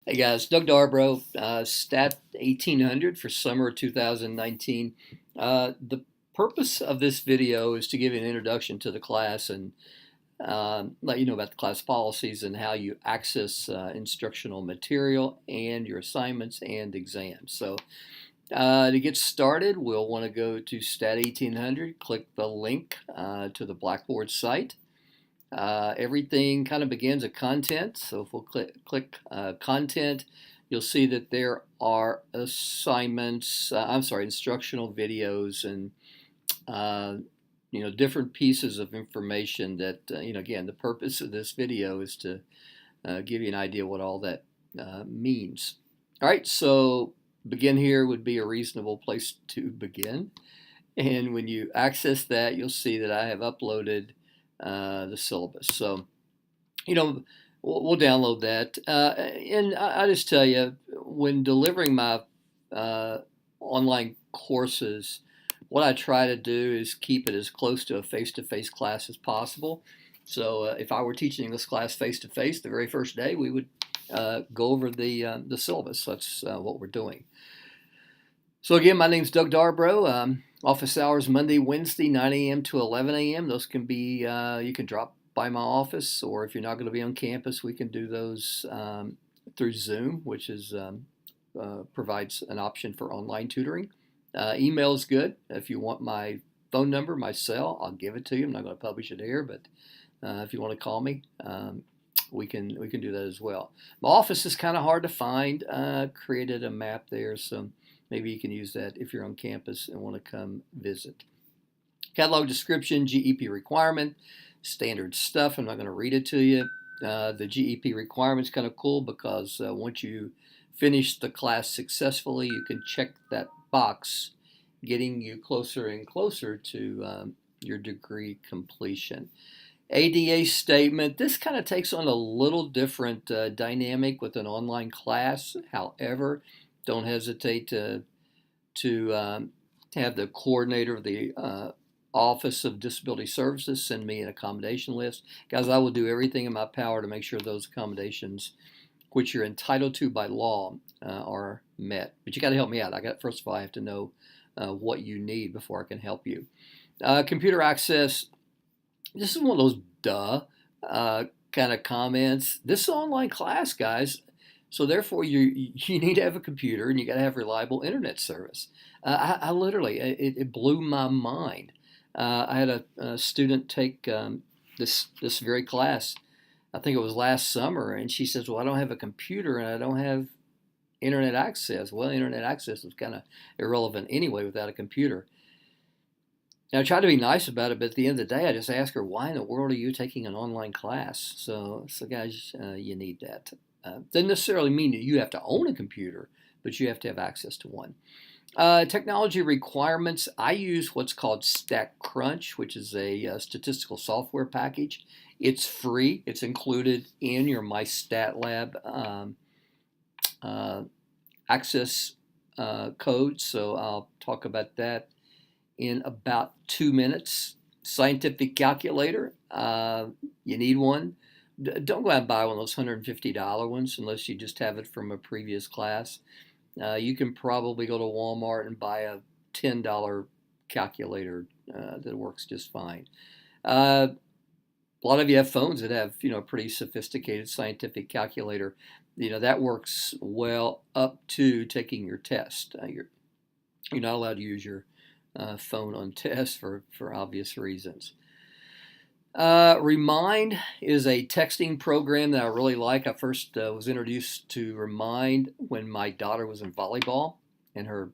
Hey guys, Doug Darbro, Stat1800 for summer 2019. The purpose of this video is to give you an introduction to the class and let you know about the class policies and how you access instructional material and your assignments and exams. So to get started, we'll want to go to Stat1800, click the link to the Blackboard site. Everything kind of begins at content. So if we'll click content, you'll see that there are assignments, instructional videos and different pieces of information that, again, the purpose of this video is to give you an idea what all that means. All right, so begin here would be a reasonable place to begin. And when you access that, you'll see that I have uploaded the syllabus. So, we'll download that. And I just tell you, when delivering my online courses, what I try to do is keep it as close to a face-to-face class as possible. So if I were teaching this class face-to-face, the very first day, we would go over the syllabus. That's what we're doing. So again, my name's Doug Darbro. Office hours Monday, Wednesday, 9 a.m. to 11 a.m. Those can be, you can drop by my office, or if you're not going to be on campus, we can do those through Zoom, which is provides an option for online tutoring. Email is good. If you want my phone number, my cell, I'll give it to you. I'm not going to publish it here, but if you want to call me, we can do that as well. My office is kind of hard to find. Created a map there, so maybe you can use that if you're on campus and want to come visit. Catalog description, GEP requirement, standard stuff. I'm not going to read it to you. The GEP requirement is kind of cool because once you finish the class successfully, you can check that box, getting you closer and closer to your degree completion. ADA statement, this kind of takes on a little different dynamic with an online class. However, don't hesitate to have the coordinator of the Office of Disability Services send me an accommodation list. Guys, I will do everything in my power to make sure those accommodations, which you're entitled to by law, are met. But you got to help me out. First of all, I have to know what you need before I can help you. Computer access, this is one of those kind of comments. This is an online class, guys. So therefore, you need to have a computer and you got to have reliable internet service. I literally, it blew my mind. I had a student take this very class. I think it was last summer, and she says, "Well, I don't have a computer and I don't have internet access." Well, internet access was kind of irrelevant anyway without a computer. Now, I tried to be nice about it, but at the end of the day, I just asked her, "Why in the world are you taking an online class?" So guys, you need that. Doesn't necessarily mean that you have to own a computer, but you have to have access to one. Technology requirements. I use what's called Statcrunch, which is a statistical software package. It's free. It's included in your Mystatlab access code. So I'll talk about that in about 2 minutes. Scientific calculator. You need one. Don't go out and buy one of those $150 ones unless you just have it from a previous class. You can probably go to Walmart and buy a $10 calculator that works just fine. A lot of you have phones that have, pretty sophisticated scientific calculator. That works well up to taking your test. You're not allowed to use your phone on tests for obvious reasons. Remind is a texting program that I really like. I first was introduced to Remind when my daughter was in volleyball, and her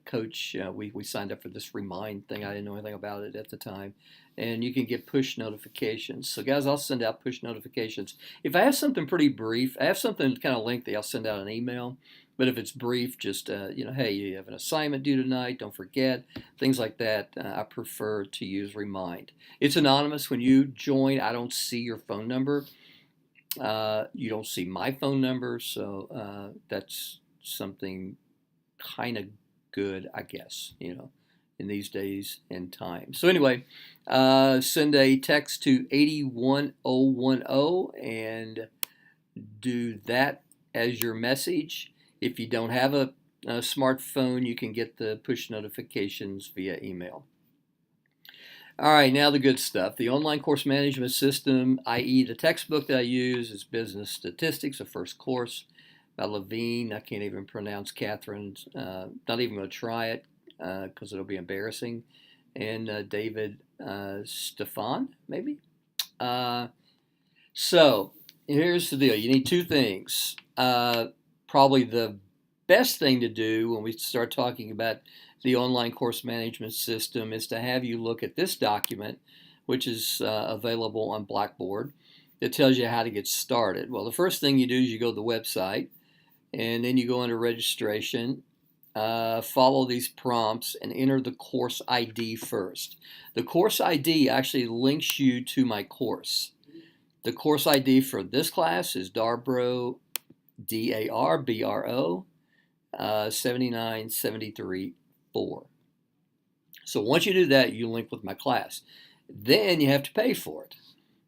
coach, we signed up for this Remind thing. I didn't know anything about it at the time. And you can get push notifications. So guys, I'll send out push notifications. If I have something pretty brief, I have something kind of lengthy, I'll send out an email. But if it's brief, just, hey, you have an assignment due tonight, don't forget, things like that, I prefer to use Remind. It's anonymous. When you join, I don't see your phone number. You don't see my phone number, so that's something kind of good, I guess, in these days and times. So anyway, send a text to 81010 and do that as your message. If you don't have a smartphone, you can get the push notifications via email. All right, now the good stuff. The online course management system, i.e. the textbook that I use, is Business Statistics, a first course by Levine. I can't even pronounce Catherine's. Not even going to try it because it'll be embarrassing. And David Stefan, maybe? So here's the deal. You need two things. Probably the best thing to do when we start talking about the online course management system is to have you look at this document, which is available on Blackboard, that tells you how to get started. Well, the first thing you do is you go to the website, and then you go under registration, follow these prompts, and enter the course ID first. The course ID actually links you to my course. The course ID for this class is Darbro, D-A-R-B-R-O, 79734. So once you do that, you link with my class. Then you have to pay for it.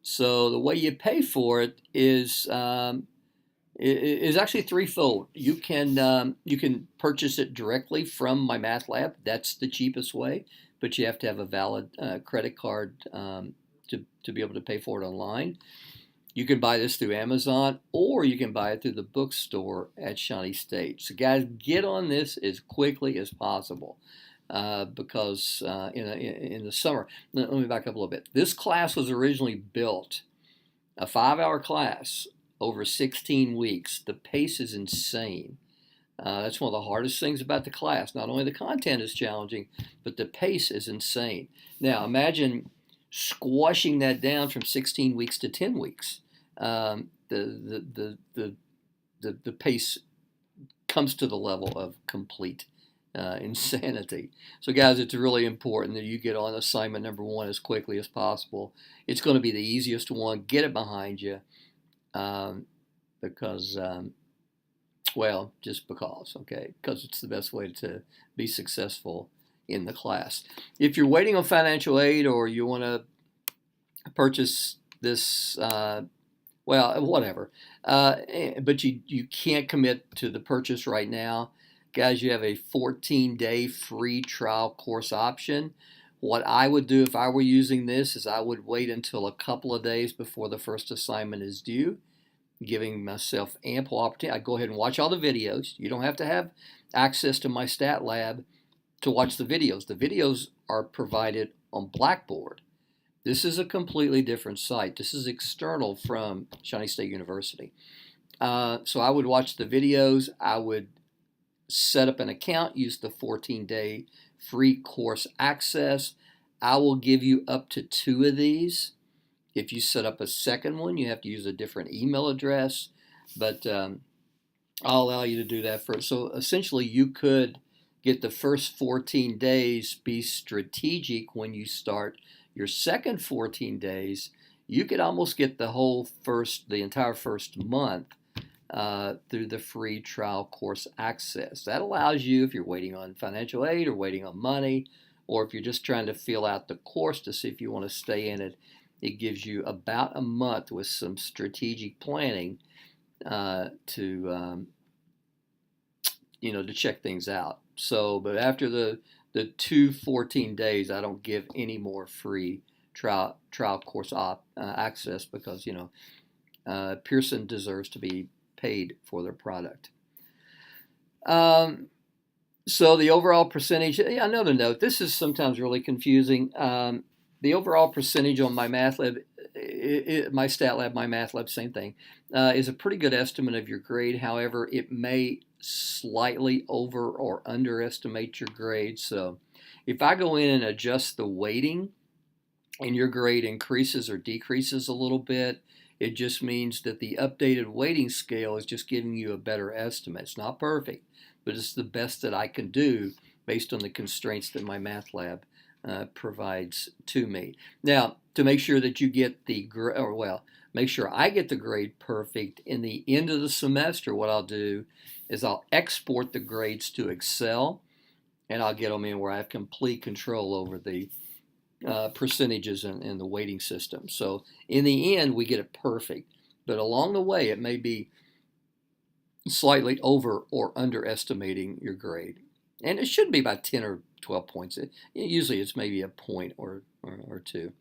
So the way you pay for it is actually threefold. You can purchase it directly from my Mystatlab. That's the cheapest way, but you have to have a valid credit card to be able to pay for it online. You can buy this through Amazon, or you can buy it through the bookstore at Shawnee State. So guys, get on this as quickly as possible because in the summer, let me back up a little bit. This class was originally built, a 5-hour class over 16 weeks. The pace is insane. That's one of the hardest things about the class. Not only the content is challenging, but the pace is insane. Now imagine squashing that down from 16 weeks to 10 weeks. The pace comes to the level of complete insanity. So guys, it's really important that you get on assignment number 1 as quickly as possible. It's going to be the easiest one. Get it behind you because, well, just because, okay? Because it's the best way to be successful in the class. If you're waiting on financial aid or you want to purchase this, well, whatever, but you can't commit to the purchase right now, guys, you have a 14-day free trial course option. What I would do if I were using this is I would wait until a couple of days before the first assignment is due, giving myself ample opportunity. I'd go ahead and watch all the videos. You don't have to have access to Mystatlab to watch the videos. The videos are provided on Blackboard. This is a completely different site. This is external from Shawnee State University. So I would watch the videos. I would set up an account, use the 14-day free course access. I will give you up to 2 of these. If you set up a second one, you have to use a different email address, but I'll allow you to do that first. So essentially, you could get the first 14 days, be strategic when you start your second 14 days. You could almost get the entire first month through the free trial course access. That allows you, if you're waiting on financial aid or waiting on money, or if you're just trying to fill out the course to see if you want to stay in it, it gives you about a month with some strategic planning to check things out. So, but after the 14 days, I don't give any more free trial course access because Pearson deserves to be paid for their product. So the overall percentage. Another note. This is sometimes really confusing. The overall percentage on my Mystatlab, my Mystatlab, same thing, is a pretty good estimate of your grade. However, it may slightly over or underestimate your grade. So if I go in and adjust the weighting and your grade increases or decreases a little bit, it just means that the updated weighting scale is just giving you a better estimate. It's not perfect, but it's the best that I can do based on the constraints that my Mystatlab provides to me. Now, to make sure that you get make sure I get the grade perfect in the end of the semester, what I'll do is I'll export the grades to Excel, and I'll get them in where I have complete control over the percentages in the weighting system. So in the end, we get it perfect. But along the way, it may be slightly over or underestimating your grade. And it should be about 10 or 12 points. Usually it's maybe a point or two.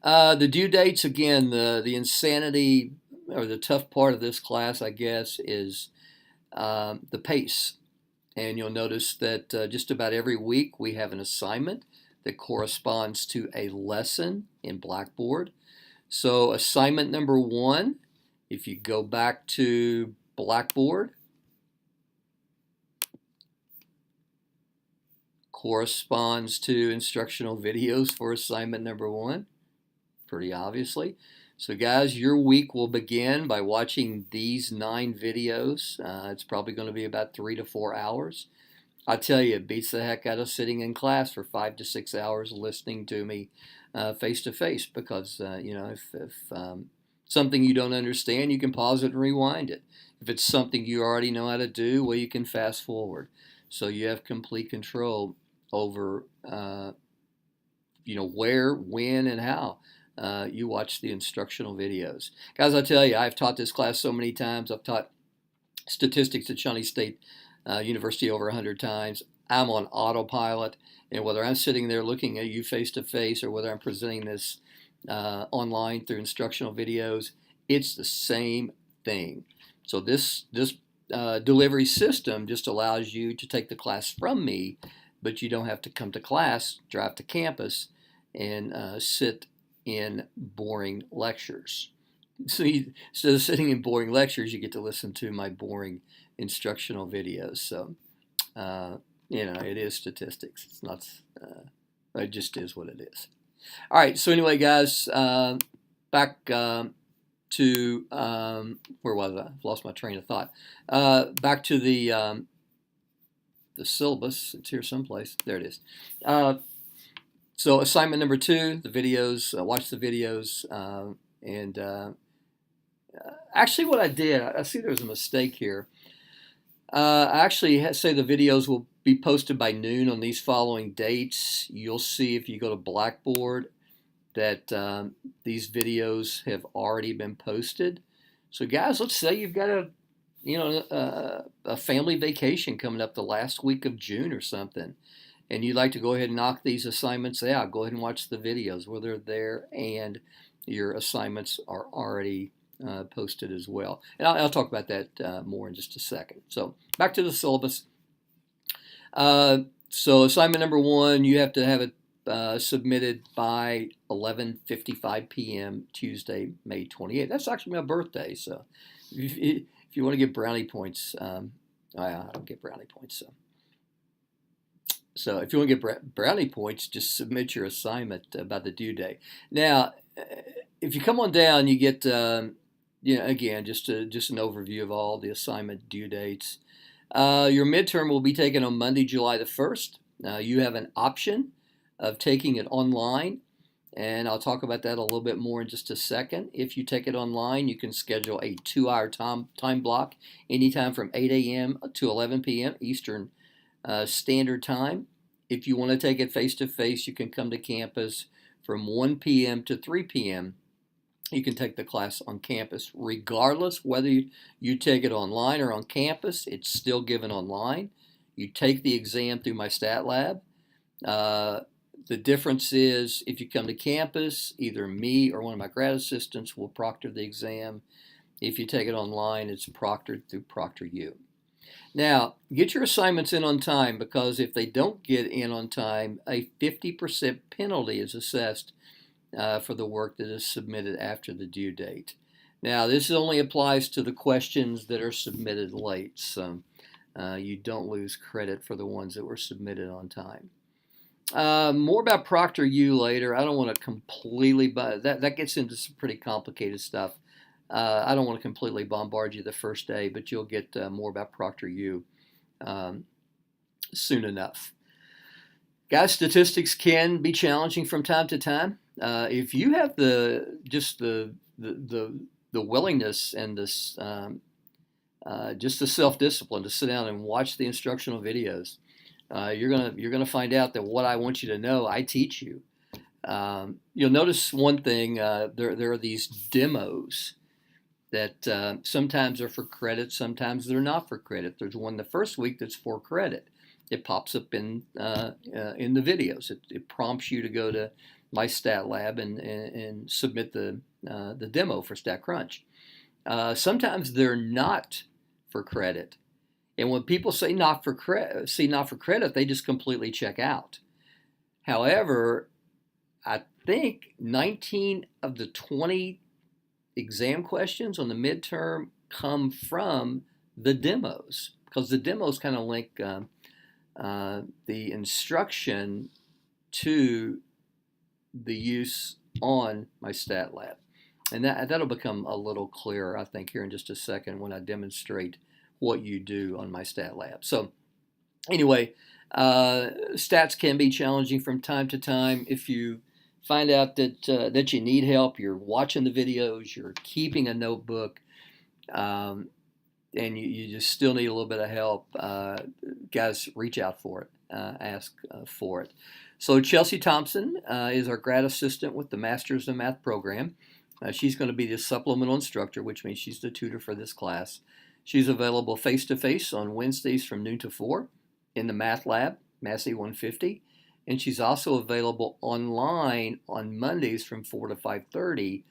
The due dates, again, the insanity or the tough part of this class, I guess, is the pace. And you'll notice that just about every week we have an assignment that corresponds to a lesson in Blackboard. So assignment number 1, if you go back to Blackboard, corresponds to instructional videos for assignment number 1, pretty obviously. So guys, your week will begin by watching these 9 videos. It's probably going to be about 3 to 4 hours. I tell you, it beats the heck out of sitting in class for 5 to 6 hours listening to me face to face, because you know, if something you don't understand, you can pause it and rewind it. If it's something you already know how to do, well, you can fast forward. So you have complete control over you know, where, when, and how you watch the instructional videos. Guys, I tell you, I've taught this class so many times. I've taught statistics at Shawnee State University over 100 times. I'm on autopilot, and whether I'm sitting there looking at you face to face or whether I'm presenting this online through instructional videos, it's the same thing. So this delivery system just allows you to take the class from me, but you don't have to come to class, drive to campus, and sit in boring lectures. So instead of sitting in boring lectures, you get to listen to my boring instructional videos. So, you know, it is statistics. It's not, it just is what it is. All right, so anyway, guys, back to, where was I? I've lost my train of thought. Back to the syllabus. It's here someplace. There it is. So assignment number 2, the videos, watch the videos, and actually what I did, I see there's a mistake here. I actually say the videos will be posted by noon on these following dates. You'll see if you go to Blackboard that these videos have already been posted. So guys, let's say you've got a family vacation coming up the last week of June or something, and you'd like to go ahead and knock these assignments out. Go ahead and watch the videos where they're there and your assignments are already posted as well. And I'll talk about that more in just a second. So back to the syllabus. So assignment number 1, you have to have it submitted by 11:55 p.m. Tuesday, May 28th. That's actually my birthday, so if you want to get brownie points, I don't get brownie points. So if you want to get brownie points, just submit your assignment about the due date. Now, if you come on down, you get again, just an overview of all the assignment due dates. Your midterm will be taken on Monday, July the 1st. You have an option of taking it online, and I'll talk about that a little bit more in just a second. If you take it online, you can schedule a 2-hour time block anytime from 8 a.m. to 11 p.m. Eastern Standard Time. If you want to take it face-to-face, you can come to campus from 1 p.m. to 3 p.m. You can take the class on campus. Regardless whether you take it online or on campus, it's still given online. You take the exam through Mystatlab. The difference is if you come to campus, either me or one of my grad assistants will proctor the exam. If you take it online, it's proctored through ProctorU. Now, get your assignments in on time, because if they don't get in on time, a 50% penalty is assessed for the work that is submitted after the due date. Now, this only applies to the questions that are submitted late, so you don't lose credit for the ones that were submitted on time. More about ProctorU later. I don't want to completely, but that gets into some pretty complicated stuff. I don't want to completely bombard you the first day, but you'll get more about ProctorU soon enough. Guys, statistics can be challenging from time to time. If you have the willingness and this just the self-discipline to sit down and watch the instructional videos, you're gonna find out that what I want you to know, I teach you. You'll notice one thing: there are these demos, that sometimes are for credit, sometimes they're not for credit. There's one the first week that's for credit. It pops up in the videos. It prompts you to go to Mystatlab and submit the demo for Statcrunch. Sometimes they're not for credit, and when people say not for credit, they just completely check out. However, I think 19 of the 20 exam questions on the midterm come from the demos, because the demos kind of link the instruction to the use on Mystatlab. And that'll become a little clearer, I think, here in just a second when I demonstrate what you do on Mystatlab. So anyway, stats can be challenging from time to time. If you find out that you need help, you're watching the videos, you're keeping a notebook, and you just still need a little bit of help, guys, reach out for it, ask for it. So Chelsea Thompson is our grad assistant with the Masters in Math program. She's going to be the supplemental instructor, which means she's the tutor for this class. She's available face-to-face on Wednesdays from noon to 4 in the Math Lab, Massey 150. And she's also available online on Mondays from 4 to 5:30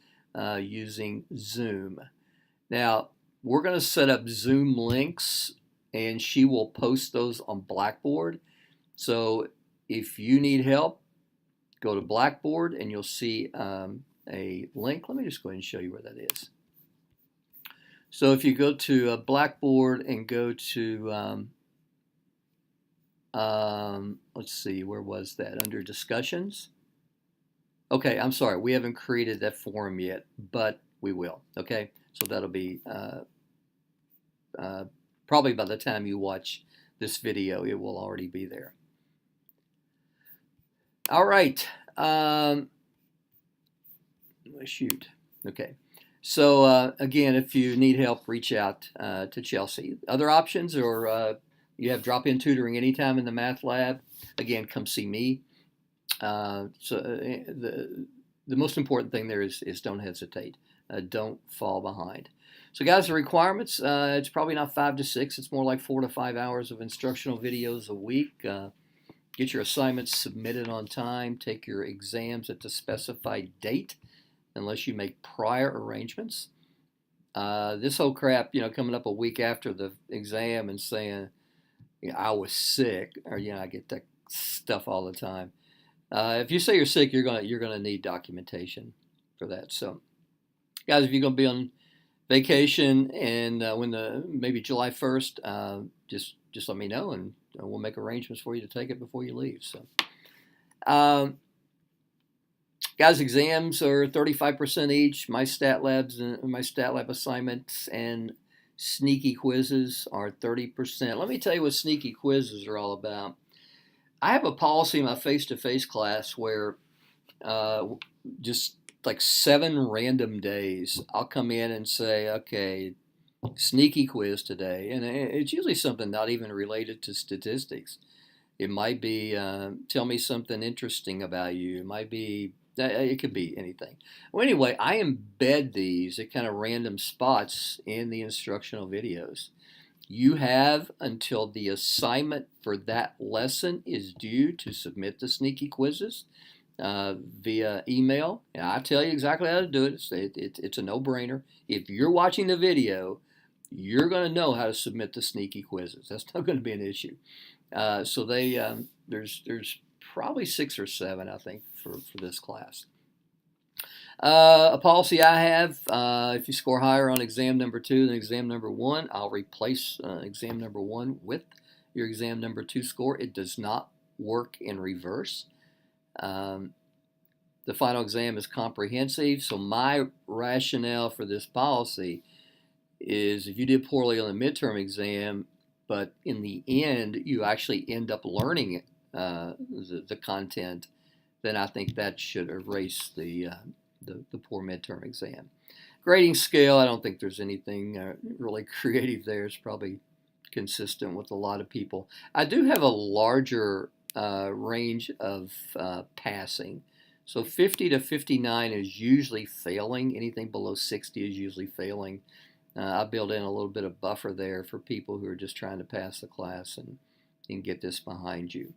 using Zoom. Now, we're going to set up Zoom links, and she will post those on Blackboard. So if you need help, go to Blackboard, and you'll see a link. Let me just go ahead and show you where that is. So if you go to Blackboard and go to, let's see, where was that? Under discussions. Okay, I'm sorry, we haven't created that forum yet, but we will. Okay, so that'll be probably by the time you watch this video, it will already be there. All right. Shoot. Okay. So again, if you need help, reach out to Chelsea. Other options, or you have drop-in tutoring anytime in the Math Lab. Again, come see me. The most important thing there is don't hesitate. Don't fall behind. So guys, the requirements, it's probably not 5 to 6. It's more like 4 to 5 hours of instructional videos a week. Get your assignments submitted on time. Take your exams at the specified date, unless you make prior arrangements. This whole crap, coming up a week after the exam and saying, I was sick, or I get that stuff all the time. If you say you're sick, you're gonna need documentation for that. So, guys, if you're gonna be on vacation and maybe July 1st, just let me know, and we'll make arrangements for you to take it before you leave. So. Guys, exams are 35% each. Mystatlab assignments and sneaky quizzes are 30%. Let me tell you what sneaky quizzes are all about. I have a policy in my face-to-face class where just like 7 random days, I'll come in and say, okay, sneaky quiz today. And it's usually something not even related to statistics. It might be, tell me something interesting about you. It might be, it could be anything. Well, anyway, I embed these at kind of random spots in the instructional videos. You have until the assignment for that lesson is due to submit the sneaky quizzes via email. And I tell you exactly how to do it. It's a no-brainer. If you're watching the video, you're going to know how to submit the sneaky quizzes. That's not going to be an issue. So there's probably 6 or 7, I think, for this class. A policy I have, if you score higher on exam number 2 than exam number 1, I'll replace exam number 1 with your exam number 2 score. It does not work in reverse. The final exam is comprehensive, so my rationale for this policy is if you did poorly on the midterm exam, but in the end you actually end up learning the content, then I think that should erase the poor midterm exam. Grading scale, I don't think there's anything really creative there. It's probably consistent with a lot of people. I do have a larger range of passing. So 50 to 59 is usually failing. Anything below 60 is usually failing. I built in a little bit of buffer there for people who are just trying to pass the class and get this behind you.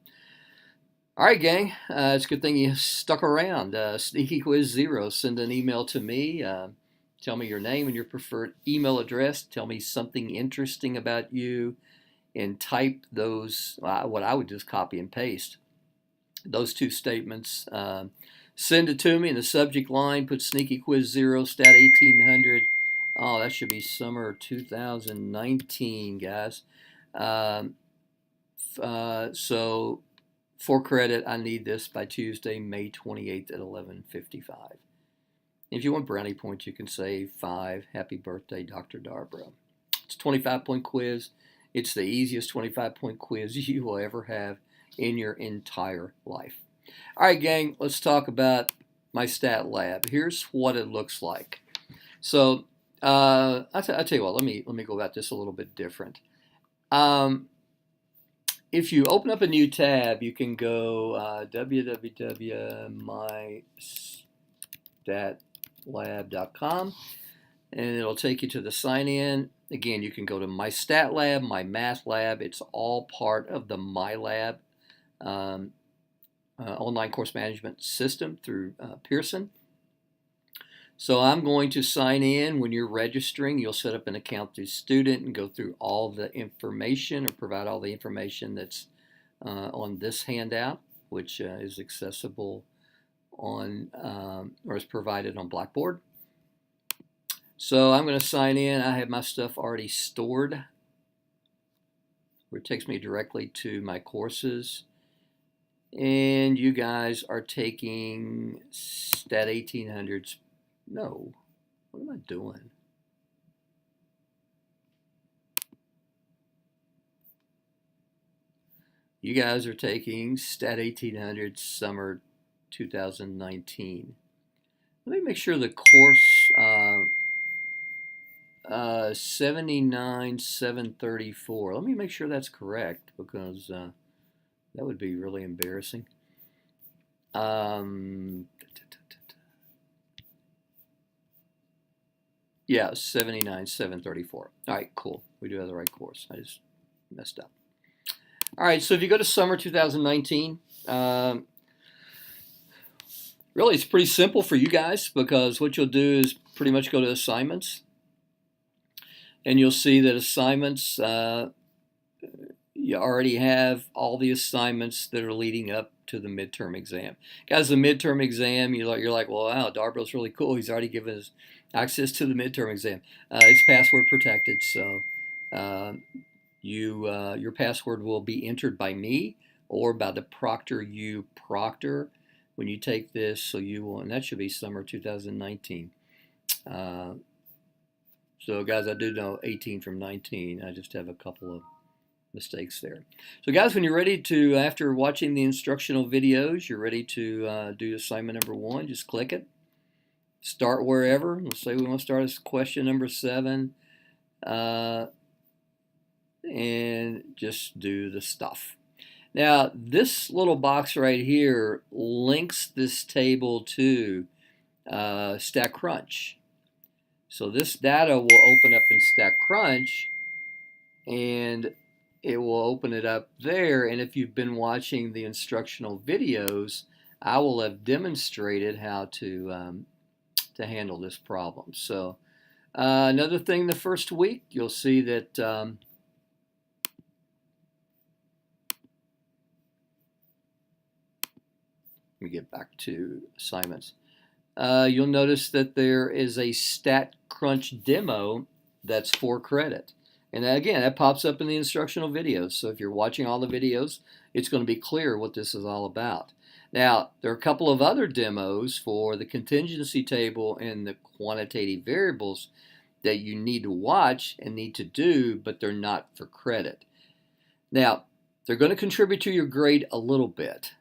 All right, gang. It's a good thing you stuck around. Sneaky Quiz 0. Send an email to me. Tell me your name and your preferred email address. Tell me something interesting about you, and type those, what I would just copy and paste, those two statements. Send it to me in the subject line. Put Sneaky Quiz 0, Stat1800. Oh, that should be summer 2019, guys. So for credit, I need this by Tuesday, May 28th at 11:55. If you want brownie points, you can say 5. Happy birthday, Dr. Darbro. It's a 25-point quiz. It's the easiest 25-point quiz you will ever have in your entire life. All right, gang, let's talk about Mystatlab. Here's what it looks like. So I'll tell you what, let me go about this a little bit different. If you open up a new tab, you can go www.mystatlab.com, and it'll take you to the sign in. Again, you can go to Mystatlab, MyMathLab. It's all part of the MyLab online course management system through Pearson. So I'm going to sign in. When you're registering, you'll set up an account through Student and go through all the information, or provide all the information that's on this handout, which is accessible on or is provided on Blackboard. So I'm going to sign in. I have my stuff already stored, where it takes me directly to my courses. And you guys are taking Stat1800's. No, what am I doing? You guys are taking Stat1800 Summer 2019. Let me make sure the course 79,734. Let me make sure that's correct, because that would be really embarrassing. Yeah, 79,734. All right, cool. We do have the right course. I just messed up. All right, so if you go to summer 2019, really it's pretty simple for you guys, because what you'll do is pretty much go to assignments, and you'll see that assignments, you already have all the assignments that are leading up to the midterm exam. Guys, the midterm exam, you're like, well, wow, Darbro's really cool. He's already given us access to the midterm exam. It's password protected, so your password will be entered by me or by the proctor you proctor when you take this. So you will, and that should be summer 2019. So guys, I do know 18 from 19. I just have a couple of mistakes there. So guys, when you're ready to, after watching the instructional videos, you're ready to do assignment number 1, just click it. Start wherever. Let's say we want to start as question number 7. And just do the stuff. Now, this little box right here links this table to Statcrunch. So this data will open up in Statcrunch, and it will open it up there. And if you've been watching the instructional videos, I will have demonstrated how to handle this problem. So another thing, the first week, you'll see that let me get back to assignments. You'll notice that there is a Statcrunch Demo that's for credit. And again, that pops up in the instructional videos. So if you're watching all the videos, it's going to be clear what this is all about. Now, there are a couple of other demos for the contingency table and the quantitative variables that you need to watch and need to do, but they're not for credit. Now, they're going to contribute to your grade a little bit,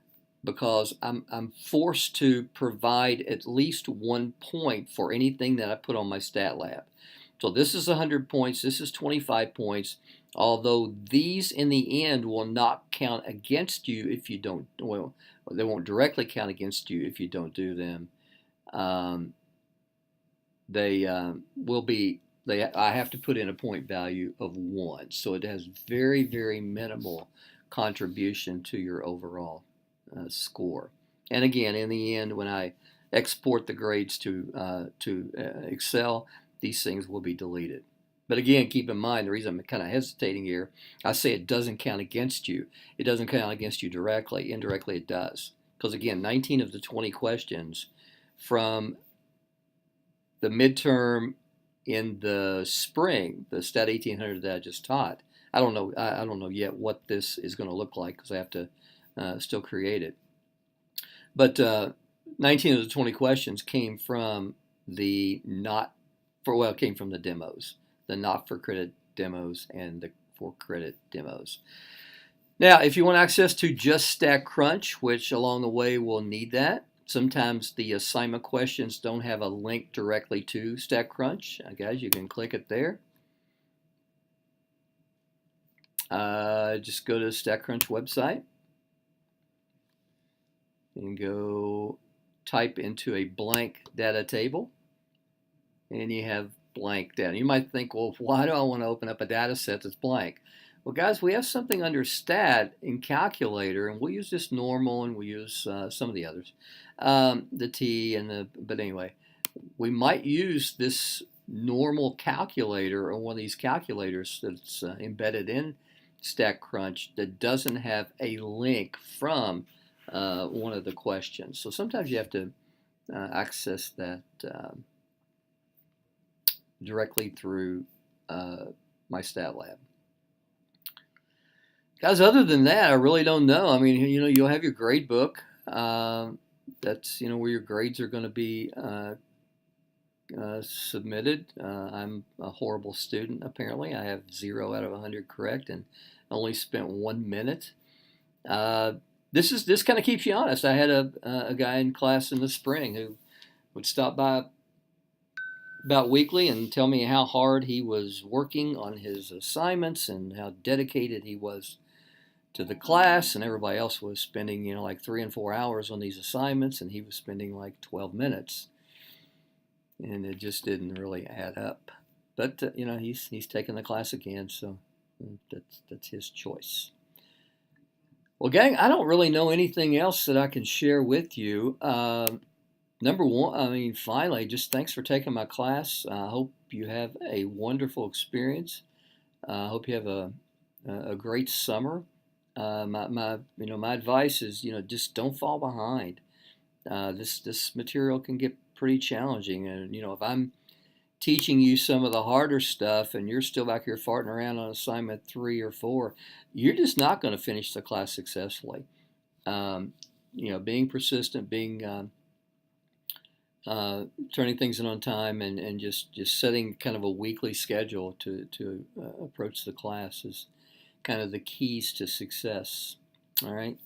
because I'm forced to provide at least 1 point for anything that I put on Mystatlab. So this is 100 points, this is 25 points. although these in the end will not count against you if you don't, well, they won't directly count against you if you don't do them. They will be, I have to put in a point value of 1, so it has very, very minimal contribution to your overall score. And again, in the end, when I export the grades to Excel, these things will be deleted. But again, keep in mind, the reason I'm kind of hesitating here, I say it doesn't count against you. It doesn't count against you directly. Indirectly, it does. Because again, 19 of the 20 questions from the midterm in the spring, the Stat1800 that I just taught, I don't know yet what this is going to look like because I have to still create it. But 19 of the 20 questions came from the came from the demos, the not for credit demos and the for credit demos. Now, if you want access to just Statcrunch, which along the way we'll need that, sometimes the assignment questions don't have a link directly to Statcrunch. Guys, you can click it there. Just go to the Statcrunch website and go type into a blank data table, and you have blank data. You might think, well, why do I want to open up a data set that's blank? Well, guys, we have something under stat in calculator, and we'll use this normal, and we'll use some of the others, the T and the, but anyway, we might use this normal calculator or one of these calculators that's embedded in Statcrunch that doesn't have a link from one of the questions. So sometimes you have to access that directly through Mystatlab. Guys, other than that, I really don't know. I mean, you know, you'll have your grade book. That's, you know, where your grades are going to be submitted. I'm a horrible student, apparently. I have 0 out of 100 correct and only spent 1 minute. This kind of keeps you honest. I had a guy in class in the spring who would stop by about weekly and tell me how hard he was working on his assignments and how dedicated he was to the class, and everybody else was spending, you know, like 3 and 4 hours on these assignments, and he was spending like 12 minutes, and it just didn't really add up. But you know, he's taking the class again, so that's his choice. Well, gang, I don't really know anything else that I can share with you. Number one, I mean, finally, just thanks for taking my class. I hope you have a wonderful experience. I hope you have a great summer. My advice is, you know, just don't fall behind. This material can get pretty challenging, and you know, if I'm teaching you some of the harder stuff and you're still back here farting around on assignment 3 or 4, you're just not going to finish the class successfully. You know, being persistent, being turning things in on time, and just setting kind of a weekly schedule to approach the class is kind of the keys to success. All right.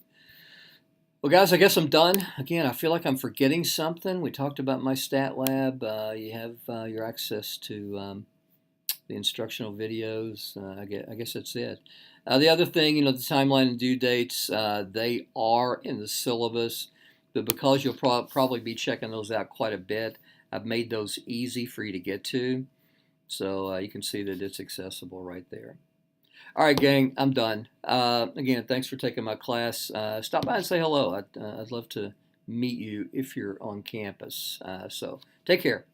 Well, guys, I guess I'm done. Again, I feel like I'm forgetting something. We talked about Mystatlab. You have your access to the instructional videos. I guess that's it. The other thing, you know, the timeline and due dates, they are in the syllabus, but because you'll probably be checking those out quite a bit, I've made those easy for you to get to. So you can see that it's accessible right there. All right, gang, I'm done. Again, thanks for taking my class. Stop by and say hello. I'd love to meet you if you're on campus. So take care.